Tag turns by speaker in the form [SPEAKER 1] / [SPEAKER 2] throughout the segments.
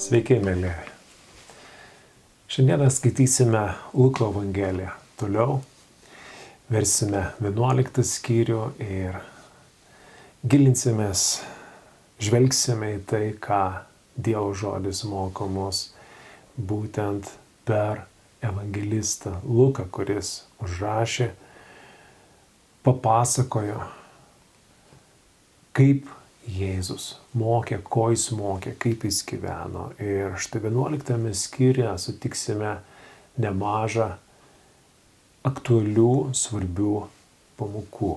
[SPEAKER 1] Sveiki, mėlyje. Šiandieną skaitysime Luko Evangeliją. Toliau versime 11 skyrių ir gilinsimės, žvelgsime į tai, ką Dievo žodis moko mus būtent per evangelistą Luką, kuris užrašė, papasakojo, kaip Jėzus mokė, ko jis mokė, kaip jis gyveno. Ir štai 11 skyriuje sutiksime nemažą aktualių, svarbių pamokų.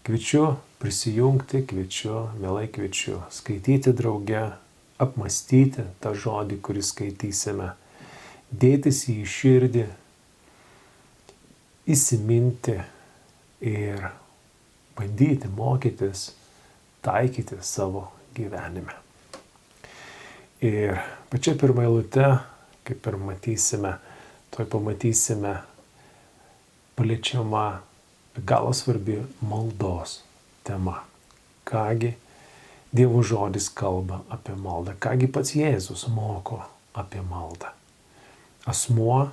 [SPEAKER 1] Kviečiu prisijungti, mielai kviečiu skaityti drauge, apmastyti tą žodį, kurį skaitysime, dėtis į širdį, įsiminti ir bandyti mokytis, taikyti savo gyvenime. Ir pačia pirma eilute, kaip ir matysime, pamatysime paliečiama be galo svarbi maldos tema. Kągi Dievo žodis kalba apie maldą, kągi pats Jėzus moko apie maldą. Asmuo,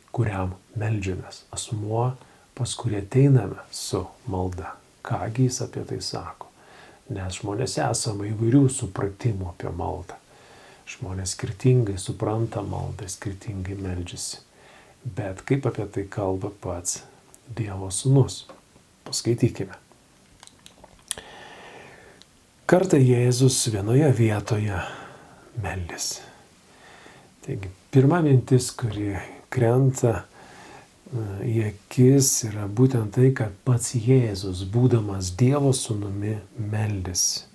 [SPEAKER 1] kuriam meldžiamės, asmuo, pas kurį ateiname su malda. Kągi jis apie tai sako? Nes žmonės esame įvairių supratimų apie maldą. Žmonės skirtingai supranta maldą, skirtingai meldžiasi. Bet kaip apie tai kalba pats Dievo sūnus? Paskaitykime. Kartą Jėzus vienoje vietoje meldėsi. Taigi, pirma mintis, kuri krenta į akis, yra būtent tai, kad pats Jėzus, būdamas Dievo sūnumi, meldėsi.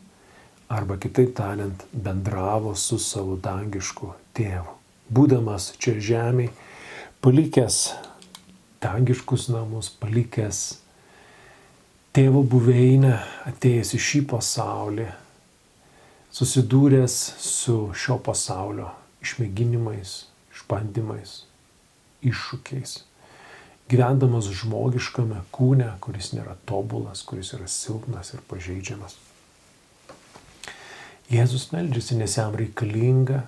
[SPEAKER 1] Arba kitaip tariant, bendravo su savo dangišku tėvu. Būdamas čia žemėje, palikęs dangiškus namus, palikęs tėvo buveinę, atėjęs į šį pasaulį, susidūręs su šio pasaulio išmėginimais, išbandymais, iššūkiais. Gyvendamas žmogiškame kūne, kuris nėra tobulas, kuris yra silpnas ir pažeidžiamas. Jėzus meldžiasi, nes jam reikalinga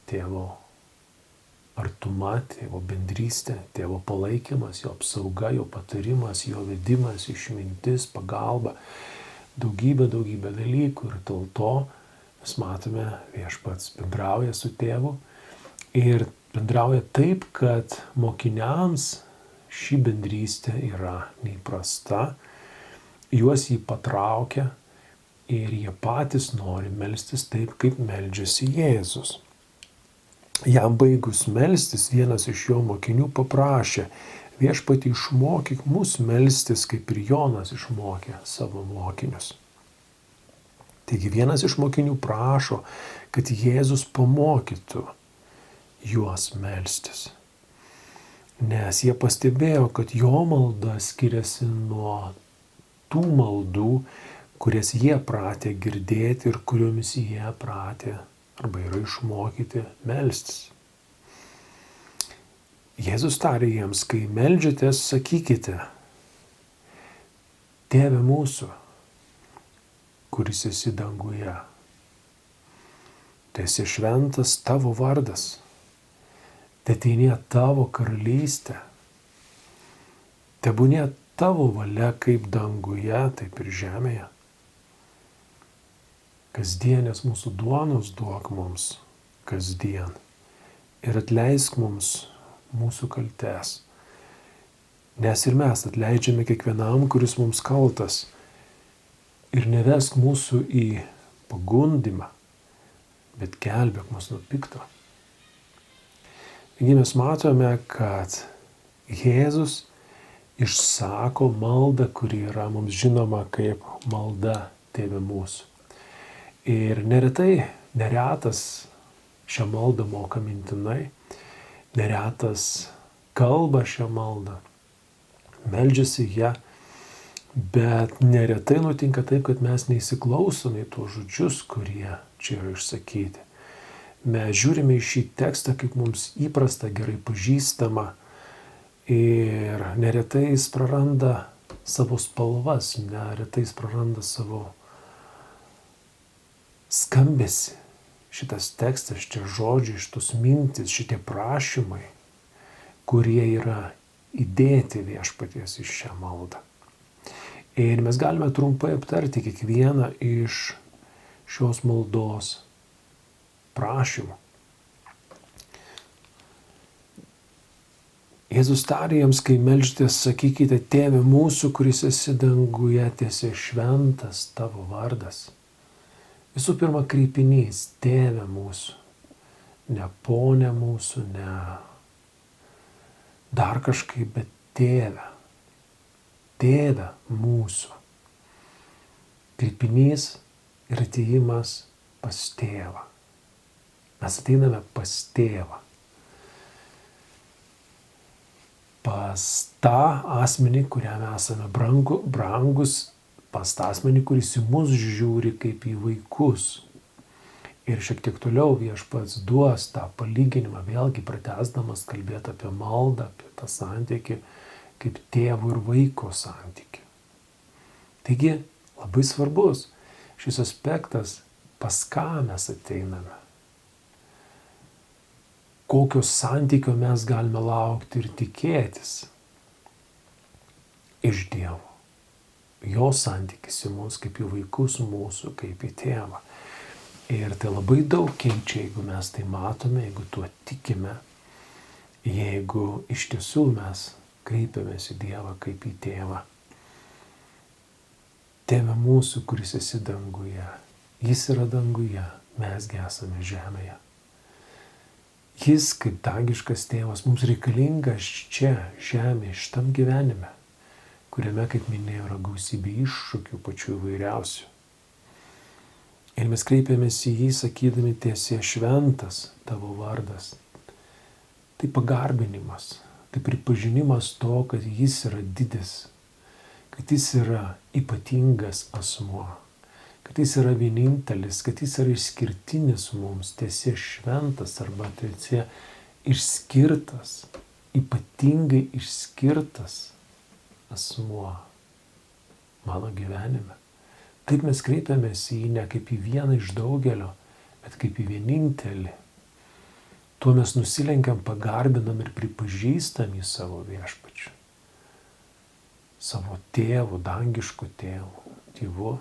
[SPEAKER 1] tėvo artuma, tėvo bendrystė, tėvo palaikymas, jo apsauga, jo patarimas, jo vedimas, išmintis, pagalba, daugybė dalykų. Ir dėl to mes matome, viešpats bendrauja su tėvu ir bendrauja taip, kad mokiniams ši bendrystė yra neįprasta, juos jį patraukia ir jie patys nori melstis taip, kaip meldžiasi Jėzus. Jam baigus melstis, vienas iš jo mokinių paprašė: viešpatie, išmokyk mus melstis, kaip ir Jonas išmokė savo mokinius. Taigi vienas iš mokinių prašo, kad Jėzus pamokytų juos melstis. Nes jie pastebėjo, kad jo malda skiriasi nuo tų maldų, kurias jie pratė girdėti ir kuriomis jie pratė arba yra išmokyti melstis. Jėzus tarė jiems: kai meldžiatės, sakykite: Tėve mūsų, kuris esi danguje, teesie šventas tavo vardas. Teateinie tavo karalystė, tebūnie tavo valia kaip danguje, taip ir žemėje. Kasdienės mūsų duonos duok mums kasdien ir atleisk mums mūsų kaltes, nes ir mes atleidžiame kiekvienam, kuris mums kaltas, ir nevesk mūsų į pagundymą, bet gelbėk mus nuo pikto. Taigi mes matome, kad Jėzus išsako maldą, kuri yra mums žinoma kaip malda Tėve mūsų. Ir neretas šią maldą moka mintinai, neretas kalba šią maldą, meldžiasi ją, bet neretai nutinka taip, kad mes neįsiklausome į tuos žodžius, kurie čia yra išsakyti. Mes žiūrime į šį tekstą kaip mums įprasta, gerai pažįstama, ir neretai jis praranda savo spalvas, neretai jis praranda savo skambesį. šitas tekstas, čia žodžiai, šitos mintis, šitie prašymai, kurie yra įdėti viešpaties į šią maldą. Ir mes galime trumpai aptarti kiekvieną iš šios maldos prašymų. Jėzus tarė jiems, kai melžtės, sakykite, Tėve mūsų, kuris esi danguje, tiesie šventas tavo vardas. Visų pirma, kreipinys, Tėve mūsų, ne Pone mūsų, ne dar kažkaip, bet Tėve. Tėve mūsų. Kreipinys ir atėjimas pas Tėvą. Mes ateiname pas Tėvą. Pas tą asmenį, kuriam esame brangus, pas tą asmenį, kuris į mus žiūri kaip į vaikus. Ir šiek tiek toliau viešpats duos tą palyginimą, vėlgi pratęsdamas kalbėti apie maldą, apie tą santykį, kaip tėvo ir vaiko santykį. Taigi labai svarbus šis aspektas, pas ką mes ateiname. Kokio santykio mes galime laukti ir tikėtis iš Dievo. Jo santykis į mus kaip į vaikus mūsų, kaip į tėvą. Ir tai labai daug keičia, jeigu mes tai matome, jeigu tuo tikime, jeigu iš tiesų mes kreipiamės į Dievą kaip į tėvą. Tėve mūsų, kuris esi danguje, jis yra danguje, mesgi esame žemėje. Jis, kaip dangiškas tėvas, mums reikalingas čia, žemėje, šitam gyvenime, kuriame, kaip minėjau, yra gausybė iššūkių pačių įvairiausių. Ir mes kreipiamės į jį, sakydami, tiesie šventas tavo vardas. Tai pagarbinimas, tai pripažinimas to, kad jis yra didis, kad jis yra ypatingas asmuo, kad jis yra vienintelis, kad jis yra išskirtinis mums, tiesie šventas arba tiesie išskirtas, ypatingai išskirtas asmuo mano gyvenime. Taip mes kreipiamės į jį ne kaip į vieną iš daugelio, bet kaip į vienintelį. Tuo mes nusilenkiam, pagarbinam ir pripažįstam jį savo viešpačiu, savo tėvu, dangišku tėvu.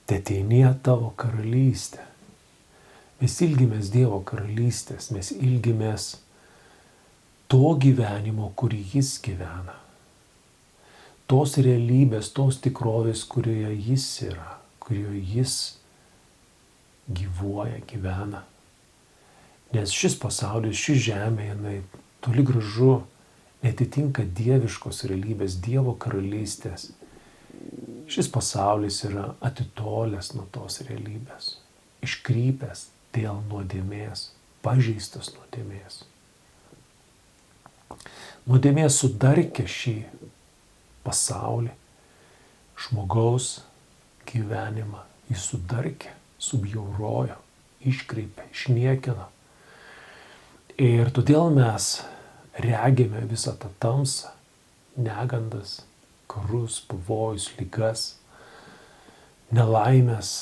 [SPEAKER 1] Teteinie tavo karalystė. Mes ilgimės Dievo karalystės, mes ilgimės to gyvenimo, kurį jis gyvena. Tos realybės, tos tikrovės, kurioje jis yra, kurioje jis gyvuoja, gyvena. Nes šis pasaulis, ši žemė, jinai toli gražu netitinka dieviškos realybės, Dievo karalystės. Šis pasaulis yra atitolęs nuo tos realybės, iškrypęs dėl nuodėmės, pažeistas nuodėmės. Nuodėmė sudarkė šį pasaulį, žmogaus gyvenimą, jis sudarkė, subjaurojo, iškreipė, išniekino. Ir todėl mes regime visą tą tamsą, negandas, karus, pavojus, ligas, nelaimės.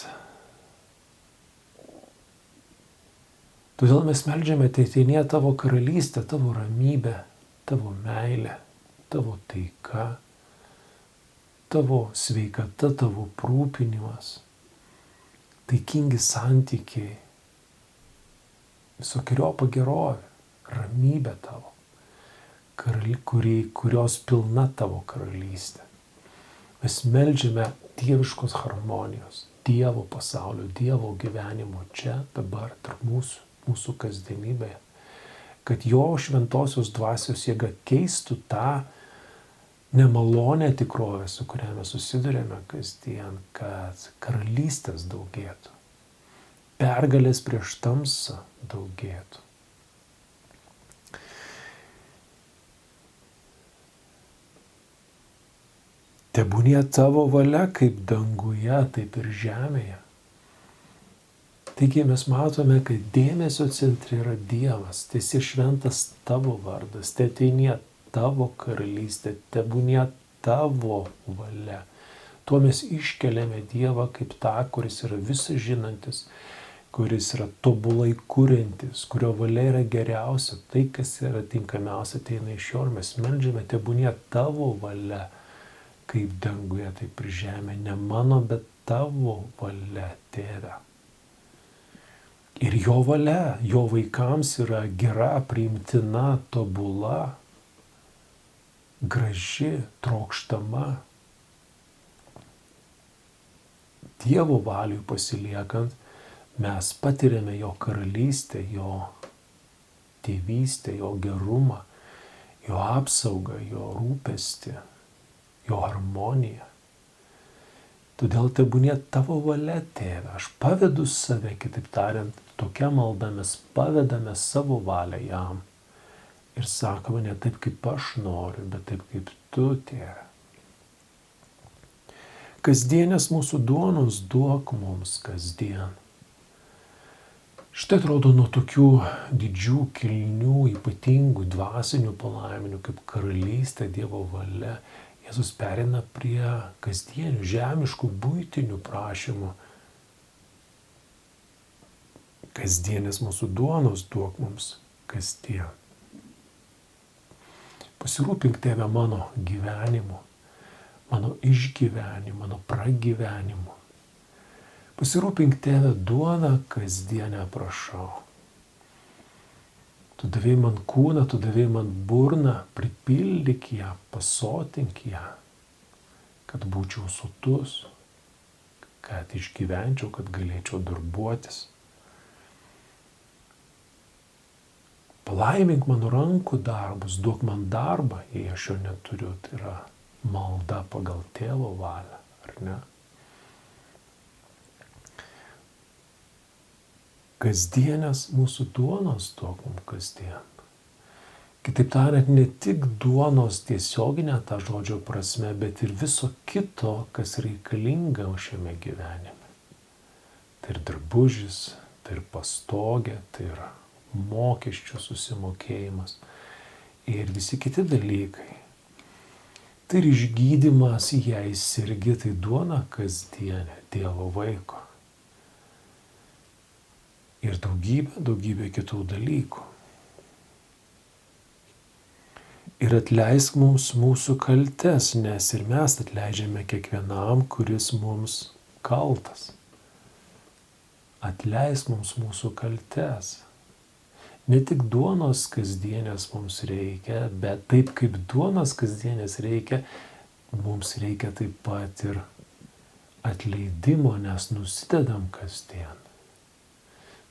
[SPEAKER 1] Todėl mes meldžiame, ateinie tavo karalystė, tavo ramybė, tavo meilė, tavo taika, tavo sveikata, tavo prūpinimas, taikingi santykiai, visokeriopą gerovę, ramybę tavo, kurios pilna tavo karalystė. Mes meldžiame dieviškos harmonijos, Dievo pasaulio, Dievo gyvenimo čia, dabar, tarp mūsų kasdienybėje. Kad jo šventosios dvasios jėga keistų tą nemalonę tikrovę, su kuria mes susidurėme kasdien, kad karalystės daugėtų, pergalės prieš tamsą daugėtų. Tebūnie tavo valia kaip danguje, taip ir žemėje. Taigi mes matome, kad dėmesio centre yra Dievas, tiesie šventas tavo vardas, teteinie tavo karalystė, tebūnie tavo valia. tuo mes iškeliame Dievą kaip tą, kuris yra visą žinantis, kuris yra tobulai kuriantis, kurio valia yra geriausia, tai, kas yra tinkamiausia, ateina iš jo ir mes meldžiame, tebūnie tavo valia, kaip danguje, taip ir žemė, ne mano, bet tavo valia, Tėve. Ir jo valia, jo vaikams yra gera, priimtina, tobula, graži, trokštama. Dievo valiui pasiliekant, mes patiriame jo karalystę, jo tėvystę, jo gerumą, jo apsaugą, jo rūpestį, jo harmoniją. Todėl tebūnie tavo valia, Tėve. Aš pavedu save, kitaip tariant, tokia malda mes pavedame savo valią jam. Ir sakome, ne taip, kaip aš noriu, bet taip, kaip tu, Tėve. Kasdienės mūsų duonos duok mums kasdien. Štai atrodo nuo tokių didžių, kilnių, ypatingų, dvasinių palaiminių, kaip karalystė, Dievo valia, Jėzus pereina prie kasdienių, žemiškų, buitinių prašymų. Kasdienės mūsų duonos duok mums kasdien. Pasirūpink, Tėve, mano gyvenimu, mano išgyvenimu, mano pragyvenimu. Pasirūpink, Tėve, duoną kasdienę prašau. Tu davei man kūną, tu davei man burną, pripildyk ją, pasotink ją, kad būčiau sotus, kad išgyvenčiau, kad galėčiau darbuotis. Palaimink mano rankų darbus, duok man darbą, jei aš jo neturiu, tai yra malda pagal Tėvo valią, ar ne? Kasdienės mūsų duonos duok mums kasdien. Kitaip tariant, ne tik duonos tiesioginė ta žodžio prasme, bet ir viso kito, kas reikalinga šiame gyvenime. Tai ir drabužis, tai ir pastogė, tai ir mokesčių susimokėjimas ir visi kiti dalykai. Tai ir išgydymas, jei sirgi, tai duona kasdienė Dievo vaiko. Ir daugybė kitų dalykų. Ir atleisk mums mūsų kaltes, nes ir mes atleidžiame kiekvienam, kuris mums kaltas. Atleisk mums mūsų kaltes. Ne tik duonos kasdienės mums reikia, bet taip kaip duonos kasdienės reikia, mums reikia taip pat ir atleidimo, nes nusidedam kasdien.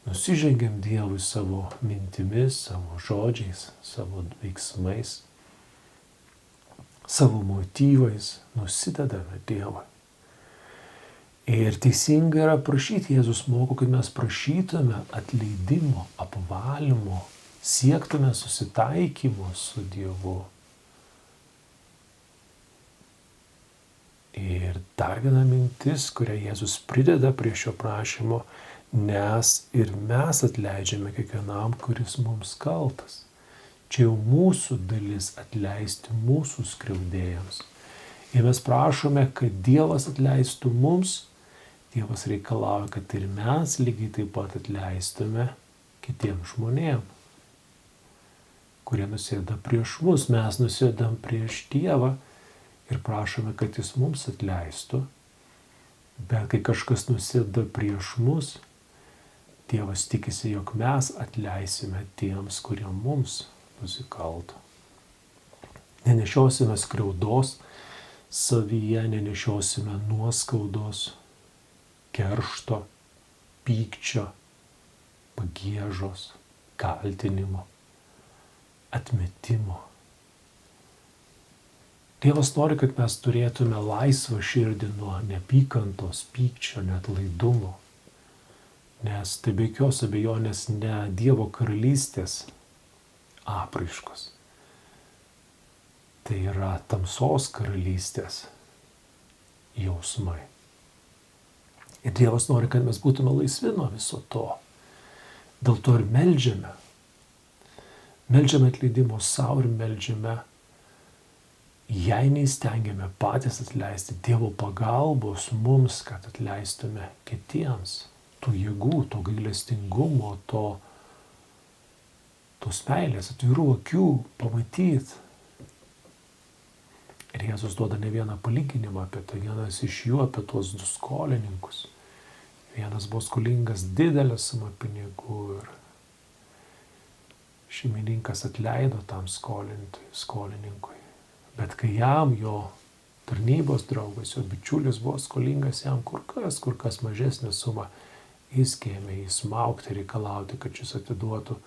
[SPEAKER 1] Nusižengiam Dievui savo mintimis, savo žodžiais, savo veiksmais, savo motyvais, nusidedame Dievui. Ir teisinga yra prašyti, Jėzus moko, kad mes prašytume atleidimo, apvalymo, siektume susitaikymo su Dievu. Ir dar viena mintis, kurią Jėzus prideda prie šio prašymo, nes ir mes atleidžiame kiekvienam, kuris mums kaltas. Čia jau mūsų dalis atleisti mūsų skriaudėjams. Ir mes prašome, kad Dievas atleistų mums, Dievas reikalauja, kad ir mes lygiai taip pat atleistume kitiems žmonėms, kurie nusėda prieš mus. Mes nusėdam prieš Dievą ir prašome, kad Jis mums atleistų. Bet kai kažkas nusėda prieš mus, Dievas tikisi, jog mes atleisime tiems, kurie mums nusikalto. Nenešiosime skriaudos savyje, nenešiosime nuoskaudos, keršto, pykčio, pagiežos, kaltinimo, atmetimo. Dievas nori, kad mes turėtume laisvą širdį nuo neapykantos, pykčio, neatlaidumo. Nes tai be jokios abejonės ne Dievo karalystės apraiškos. Tai yra tamsos karalystės jausmai. Ir Dievas nori, kad mes būtume laisvi nuo viso to. Dėl to ir meldžiame. Meldžiame atleidimo savo ir meldžiame Jei neįstengiame patys atleisti, Dievo pagalbos mums, kad atleistume kitiems, tų jėgų, to gailestingumo, tos meilės, atvirų akių pamatyti. Ir Jėzus duoda ne vieną palyginimą apie tai, vienas iš jų apie tuos du skolininkus. Vienas buvo skolingas didelę sumą pinigų ir šeimininkas atleido tam skolininkui. Bet kai jam jo tarnybos draugas, jo bičiulis buvo skolingas jam kur kas mažesnę sumą, jis ėmė jį smaugti ir reikalauti, kad šis atiduotų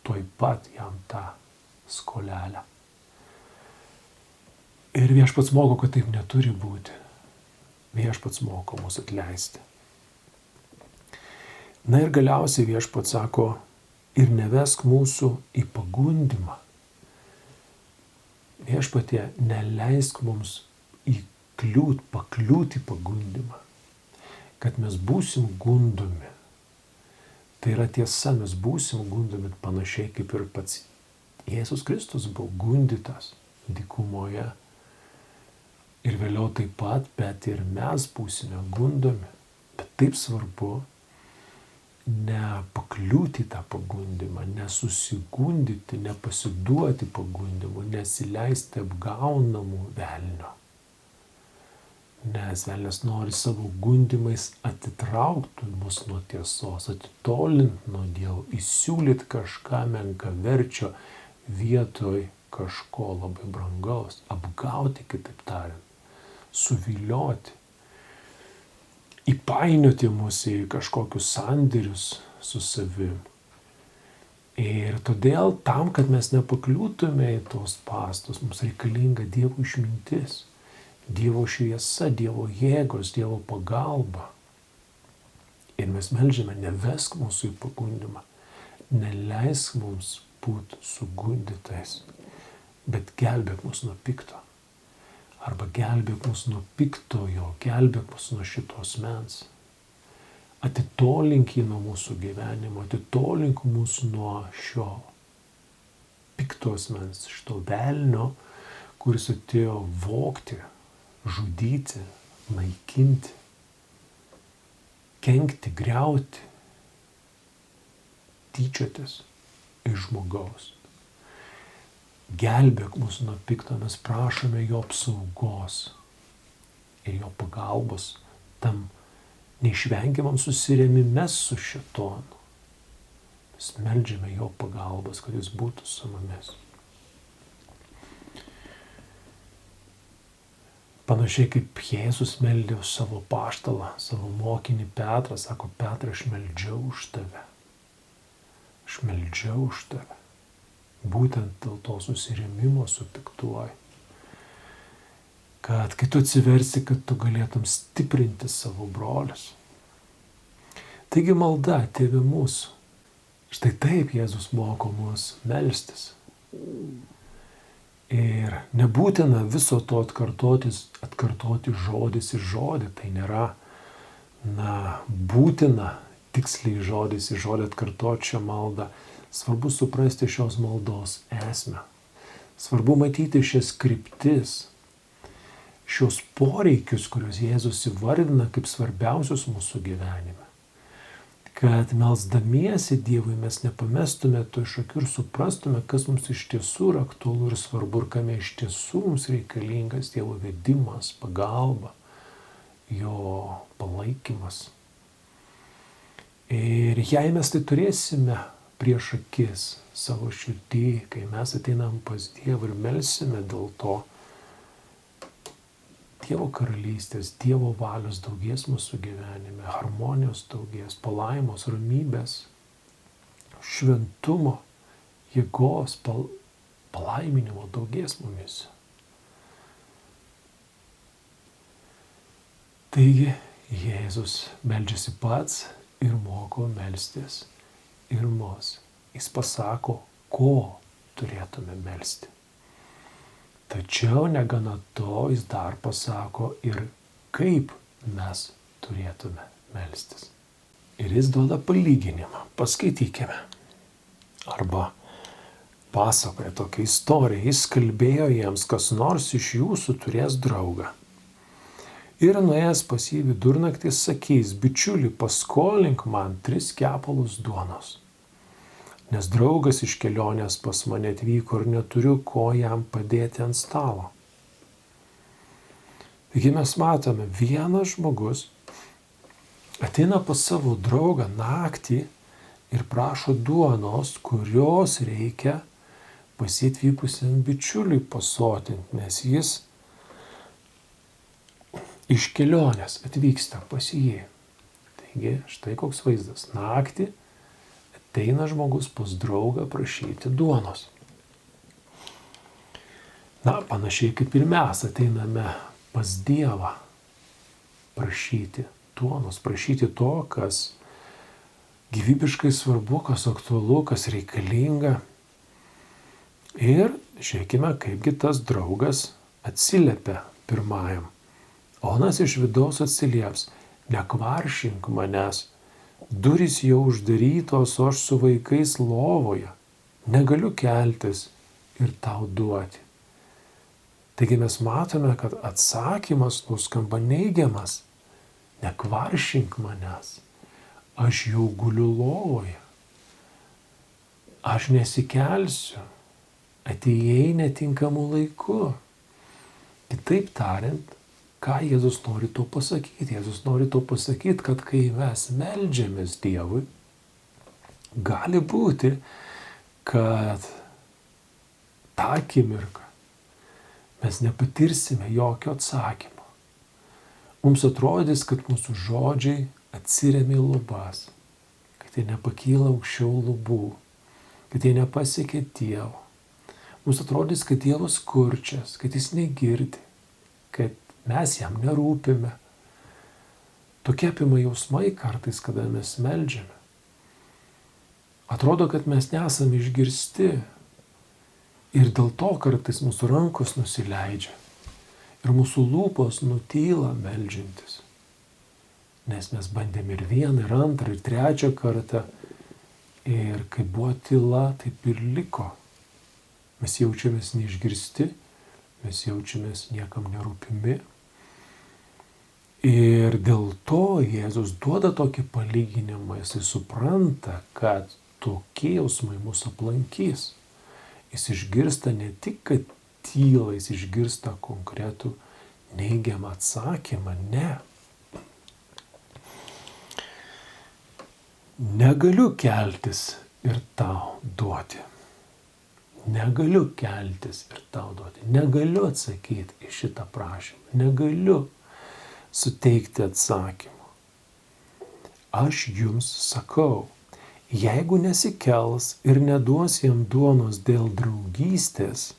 [SPEAKER 1] tuoj pat jam tą skolelę. Ir Viešpats moko, kad taip neturi būti. Viešpats moko mus atleisti. Na ir galiausiai Viešpats sako, ir nevesk mūsų į pagundimą. Viešpatie, neleisk mums pakliūti pagundimą, kad mes būsim gundomi. Tai yra tiesa, mes būsim gundomi panašiai kaip ir pats Jėzus Kristus buvo gundytas dykumoje. Ir vėliau taip pat, bet ir mes būsime gundomi. Bet taip svarbu nepakliūti tą pagundimą, nesusigundyti, nepasiduoti pagundimui, nesileisti apgaunamų velnio. Nes velnias nori savo gundimais atitraukti mus nuo tiesos, atitolinti nuo Dievo, įsiūlyti kažką menkaverčio vietoj kažko labai brangaus, apgauti, kitaip tariant, suvilioti, įpainioti mus į kažkokius sandėrius su savim. Ir todėl tam, kad mes nepakliūtume į tos spąstus, mums reikalinga Dievo išmintis, Dievo šviesa, Dievo jėgos, Dievo pagalba. Ir mes melžiame, nevesk mūsų į pagundimą, neleisk mums būti sugundytais, bet gelbėk mus nuo pikto. Arba gelbėk mus nuo piktojo, gelbėk mus nuo šitos mens. Atitolink jį nuo mūsų gyvenimo, atitolink mus nuo šio piktos mens, šito velnio, kuris atėjo vogti, žudyti, naikinti, kenkti, griauti, tyčiotis iš žmogaus. Gelbėk mus nuo pikto, mes prašome jo apsaugos ir jo pagalbos tam neišvengiamam susirėmime su šėtonu. Mes meldžiame jo pagalbos, kad jis būtų su mumis. Panašiai kaip Jėzus meldė už savo apaštalą, savo mokinį Petrą, sako, Petrai, aš meldžiau už tave. Aš meldžiau už tave. Būtent dėl to susirėmimo su piktuoju. Kad kai tu atsiversi, kad tu galėtum stiprinti savo brolius. Taigi malda, Tėve mūsų. Štai taip Jėzus moko mus melstis. Ir nebūtina viso to atkartoti žodis į žodį. Tai nėra būtina tiksliai žodis į žodį atkartoti šią maldą. Svarbu suprasti šios maldos esmę. Svarbu matyti šias kryptis, šios poreikius, kuriuos Jėzus įvardina kaip svarbiausius mūsų gyvenime. Kad melsdamiesi Dievui mes nepamestume to iš akių ir suprastume, kas mums iš tiesų yra aktualu ir svarbu ir kame iš tiesų mums reikalingas Dievo vedimas, pagalba, jo palaikymas. Ir jei mes tai turėsime prieš akis savo širdį, kai mes ateinam pas Dievą ir melsime dėl to, Dievo karalystės, Dievo valios daugės mūsų gyvenime, harmonijos daugės, palaimos, ramybės, šventumo, jėgos, palaiminimo daugės mumis. Taigi Jėzus meldžiasi pats ir moko melstis. Ir mus. Jis pasako, ko turėtume melsti. Tačiau negana to, jis dar pasako ir kaip mes turėtume melstis. Ir jis duoda palyginimą. Paskaitykime. Arba pasakoja tokią istoriją. Jis kalbėjo jiems, kas nors iš jūsų turės draugą. Ir nuėjęs pas jį vidurnaktį sakys, bičiuli, paskolink man 3 kepalus duonos. Nes draugas iš kelionės pas mane atvyko ir neturiu ko jam padėti ant stalo. Taigi mes matome, vienas žmogus ateina pas savo draugą naktį ir prašo duonos, kurios reikia pasitvykusiam bičiuliui pasotinti, nes jis iš kelionės atvyksta pas jį. Taigi štai koks vaizdas. Naktį ateina žmogus pas draugą prašyti duonos. Panašiai kaip ir mes ateiname pas Dievą prašyti duonos, prašyti to, kas gyvybiškai svarbu, kas aktualu, kas reikalinga. Ir žiūrėkime, kaipgi tas draugas atsiliepia pirmajam. Onas iš vidaus atsilieps, nekvaršink manęs, durys jau uždarytos, o aš su vaikais lovoje, negaliu keltis ir tau duoti. Taigi mes matome, kad atsakymas nuskamba neigiamas, nekvaršink manęs, aš jau guliu lovoje, aš nesikelsiu, atėjai netinkamu laiku. Kitaip tariant, ką Jėzus nori to pasakyti? Jėzus nori to pasakyti, kad kai mes meldžiamės Dievui, gali būti, kad tą akimirką mes nepatirsime jokio atsakymo. Mums atrodys, kad mūsų žodžiai atsiremia į lubas, kad jie nepakyla aukščiau lubų, kad jie nepasiekia Dievo. Mums atrodys, kad Dievas kurčias, kad jis negirdi, kad mes jam nerūpime. Tokie apima jausmai kartais, kada mes meldžiame. Atrodo, kad mes nesame išgirsti ir dėl to kartais mūsų rankos nusileidžia ir mūsų lūpos nutyla meldžiantis. Nes mes bandėm ir vieną, ir antrą, ir trečią kartą ir kai buvo tyla, taip ir liko. Mes jaučiamės neišgirsti, mes jaučiamės niekam nerūpimi. Ir dėl to Jėzus duoda tokį palyginimą, jisai supranta, kad tokie jausmai mūsų aplankys. Jis išgirsta ne tik, kad tyla, jis išgirsta konkretų neigiamą atsakymą, ne. Negaliu keltis ir tau duoti. Negaliu keltis ir tau duoti. Negaliu atsakyti į šitą prašymą. Negaliu suteikti atsakymą. Aš jums sakau, jeigu nesikels ir neduos jam duonos dėl draugystės,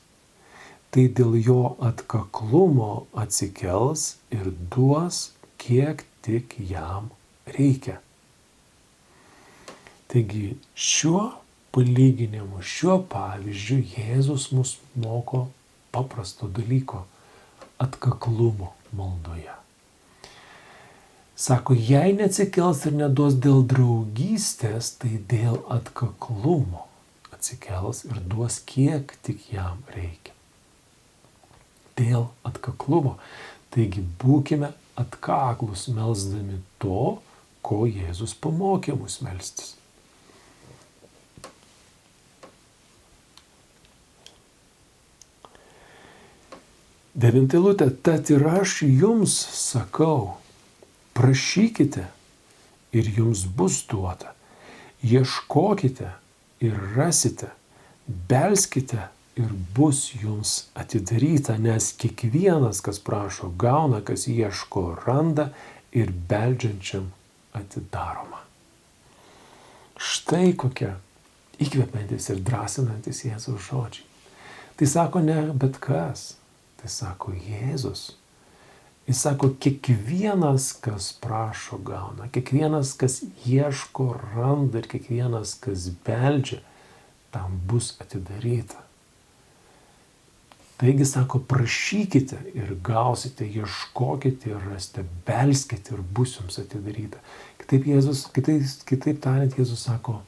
[SPEAKER 1] tai dėl jo atkaklumo atsikels ir duos, kiek tik jam reikia. Taigi šiuo palyginimu, šiuo pavyzdžiu Jėzus mus moko paprasto dalyko – atkaklumo maldoje. Sako, jei neatsikels ir neduos dėl draugystės, tai dėl atkaklumo atsikels ir duos, kiek tik jam reikia. Dėl atkaklumo. Taigi būkime atkaklus melsdami to, ko Jėzus pamokė mus melstis. Devinta eilutė, tad ir aš jums sakau, prašykite ir jums bus duota, ieškokite ir rasite, belskite ir bus jums atidaryta, nes kiekvienas, kas prašo, gauna, kas ieško, randa ir beldžiančiam atidaroma. Štai kokie įkvepiantis ir drąsinantis Jėzaus žodžiai. Tai sako ne bet kas, tai sako Jėzus. Jis sako, kiekvienas, kas prašo, gauna, kiekvienas, kas ieško, randa ir kiekvienas, kas beldžia, tam bus atidaryta. Taigi sako, prašykite ir gausite, ieškokite ir rasite, belskite ir bus jums atidaryta. Kitaip tariant, Jėzus sako,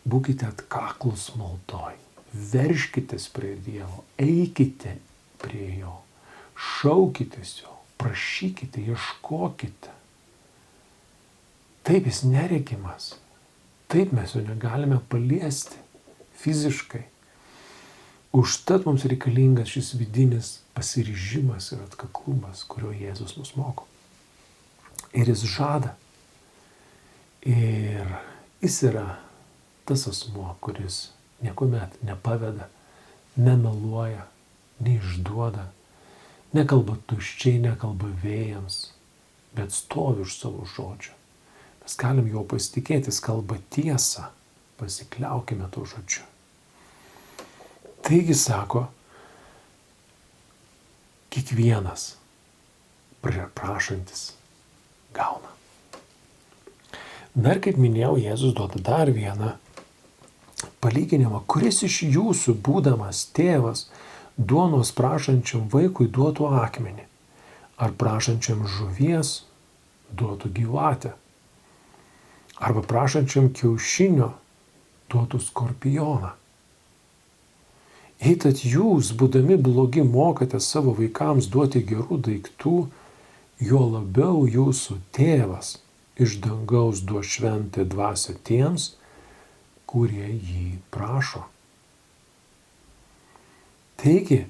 [SPEAKER 1] būkite atkaklus maldoj. verškitės prie Dievo, eikite prie Jo, šaukitės Jo, prašykite, ieškokite. Taip jis neregimas, taip mes jo negalime paliesti fiziškai. Užtat mums reikalingas šis vidinis pasiryžimas ir atkaklumas, kurio Jėzus mus moko. Ir jis žada. Ir jis yra tas asmuo, kuris niekuomet nepaveda, nemeluoja, neišduoda, nekalba tuščiai, nekalba vėjams, bet stovi už savo žodžio. Mes galim jo pasitikėti, jis kalba tiesą, pasikliaukime to žodžiu. Taigi sako, kiekvienas prašantis gauna. Na ir kaip minėjau, Jėzus duoda dar vieną palyginimą, kuris iš jūsų, būdamas tėvas, duonos prašančiam vaikui duotų akmenį, ar prašančiam žuvies duotų gyvatę, arba prašančiam kiaušinio duotų skorpioną. Jei tad jūs, būdami blogi, mokate savo vaikams duoti gerų daiktų, juo labiau jūsų tėvas iš dangaus duos šventąją dvasią tiems, kurie jį prašo. Taigi,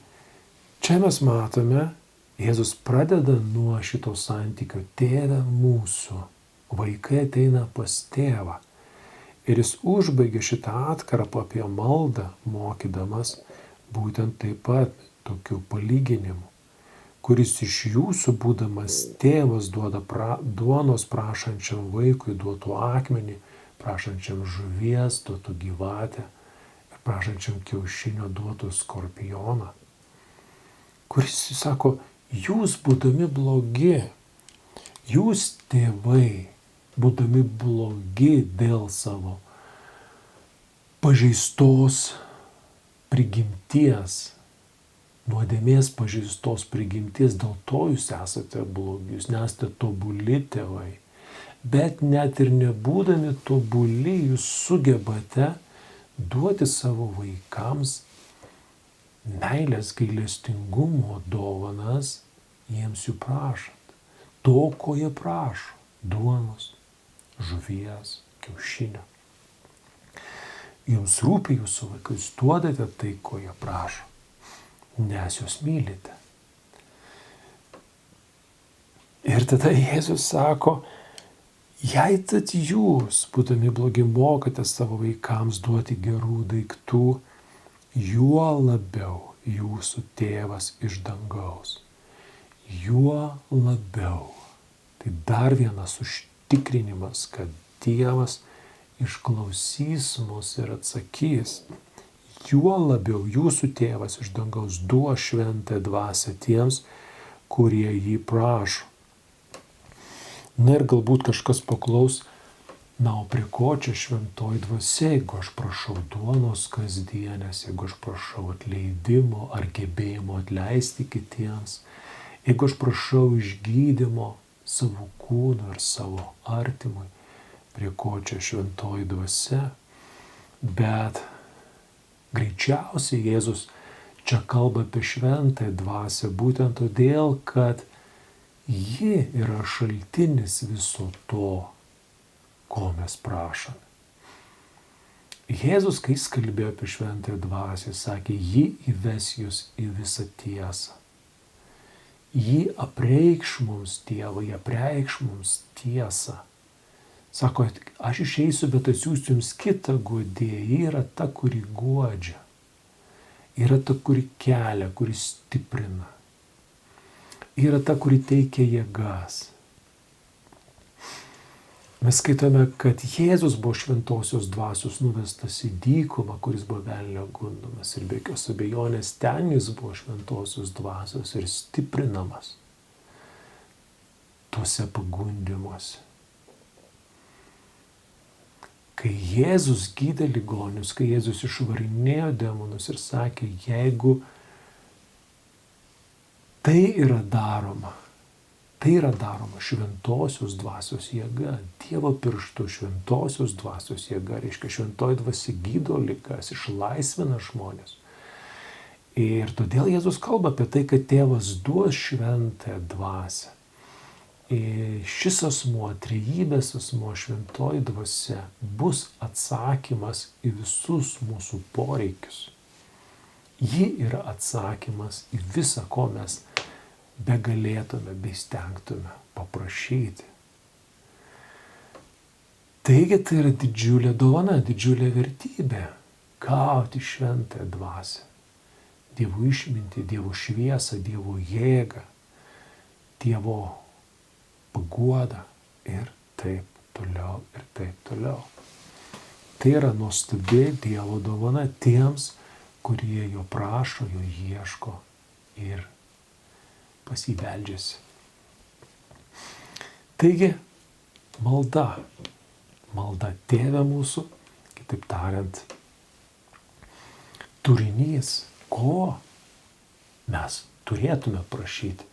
[SPEAKER 1] čia mes matome, Jėzus pradeda nuo šito santykio, tėve mūsų, vaikai ateina pas tėvą. Ir jis užbaigia šitą atkarpą apie maldą, mokydamas būtent taip pat tokių palyginimų, kuris iš jūsų, būdamas tėvas, duoda duonos prašančiam vaikui duotų akmenį, prašančiam žuvies duotų gyvatę ir prašančiam kiaušinio duotų skorpioną. Kuris sako, jūs būdami blogi, jūs tėvai, būdami blogi dėl savo pažeistos prigimties, nuodėmės pažeistos prigimties, dėl to jūs esate blogi, jūs nesate tobuli tėvai. Bet net ir nebūdami tobuli, jūs sugebate duoti savo vaikams meilės, gailestingumo dovanas, jiems jų prašant. To, ko jie prašo - duonos, žuvies, kiaušinio. Jums rūpi jūsų vaikai, jūs duodate tai, ko jie prašo, nes jūs mylite. Ir tada Jėzus sako, jei tad jūs, būdami blogi, mokate savo vaikams duoti gerų daiktų, juo labiau jūsų tėvas iš dangaus. Juo labiau. Tai dar vienas užtikrinimas, kad Dievas išklausys mus ir atsakys. Juo labiau jūsų tėvas iš dangaus duos šventąją dvasią tiems, kurie jį prašo. Na ir galbūt kažkas paklaus, na, o prie ko čia šventoji dvasia, jeigu aš prašau duonos kasdienės, jeigu aš prašau atleidimo ar gebėjimo atleisti kitiems, jeigu aš prašau išgydymo savo kūno ir savo artimui, prie ko čia šventoji dvasia. Bet greičiausiai Jėzus čia kalba apie šventąją dvasią būtent todėl, kad ji yra šaltinis viso to, ko mes prašome. Jėzus, kai jis kalbėjo apie šventąją dvasią, sakė, ji įves jūs į visą tiesą. Ji apreikš mums Dievą, ji apreikš mums tiesą. Sako, aš išeisiu, bet atsiųsiu jums kitą guodėją. Ji yra ta, kuri guodžia. Yra ta, kuri kelia, kuri stiprina. Yra ta, kuri teikia jėgas. Mes skaitome, kad Jėzus buvo šventosios dvasios nuvestas į dykumą, kuris buvo velnio gundomas. Ir be jokios abejonės ten jis buvo šventosios dvasios ir stiprinamas tuose pagundimuose. Kai Jėzus gydė ligonius, kai Jėzus išvarinėjo demonus ir sakė, jeigu tai yra daroma, Tai yra daroma šventosios dvasios jėga, Dievo pirštų šventosios dvasios jėga, reiškia šventoji dvasia gydo ligas, išlaisvina žmonės. Ir todėl Jėzus kalba apie tai, kad tėvas duos šventąją dvasią. Ir šis asmuo, trejybės asmuo, šventoji dvasia, bus atsakymas į visus mūsų poreikius. Ji yra atsakymas į visą, ko mes begalėtume, bei stengtume paprašyti. Taigi tai yra didžiulė dovana, didžiulė vertybė gauti šventąją dvasią. Dievo išmintį, Dievo šviesą, Dievo jėgą, Dievo paguodą ir taip toliau, ir taip toliau. Tai yra nuostabi Dievo dovana tiems, kurie jo prašo, jo ieško ir pas jį beldžiasi. Taigi, malda Tėve mūsų, kitaip tariant, turinys, ko mes turėtume prašyti,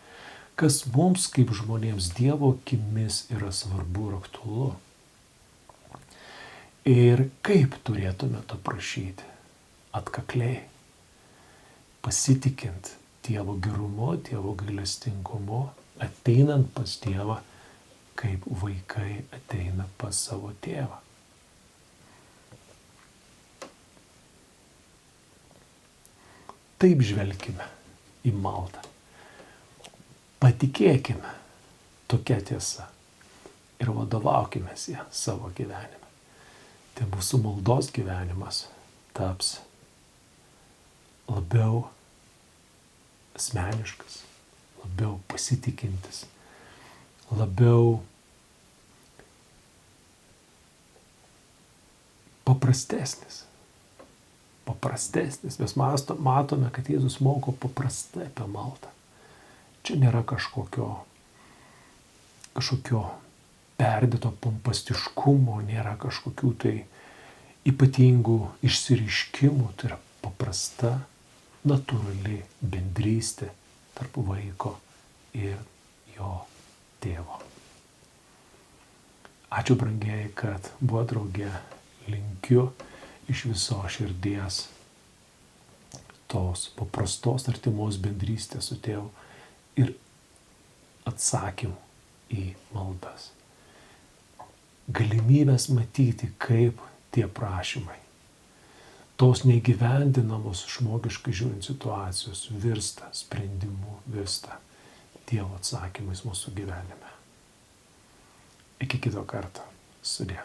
[SPEAKER 1] kas mums kaip žmonėms Dievo akimis yra svarbu ir aktualu. Ir kaip turėtume to prašyti? Atkakliai, pasitikint Dievo gerumu, Dievo gailestingumu, ateinant pas Dievą, kaip vaikai ateina pas savo tėvą. Taip žvelkime į maldą. Patikėkime tokia tiesa ir vadovaukime ją savo gyvenime. Tai mūsų maldos gyvenimas taps labiau asmeniškas, labiau pasitikintis, labiau paprastesnis. Mes matome, kad Jėzus moko paprastai apie maldą. Čia nėra kažkokio perdėto pompastiškumo, nėra kažkokių tai ypatingų išsireiškimų, tai yra paprasta, natūrali bendrystė tarp vaiko ir jo tėvo. Ačiū brangieji, kad buvo drauge, linkiu iš viso širdies tos paprastos artimos bendrystės su tėvu ir atsakymų į maldas. Galimybės matyti, kaip tie prašymai, tos neįgyvendinamos žmogiškai žiūrint situacijos virsta sprendimu, virsta Dievo atsakymais mūsų gyvenime. Iki kito karto. Sudie.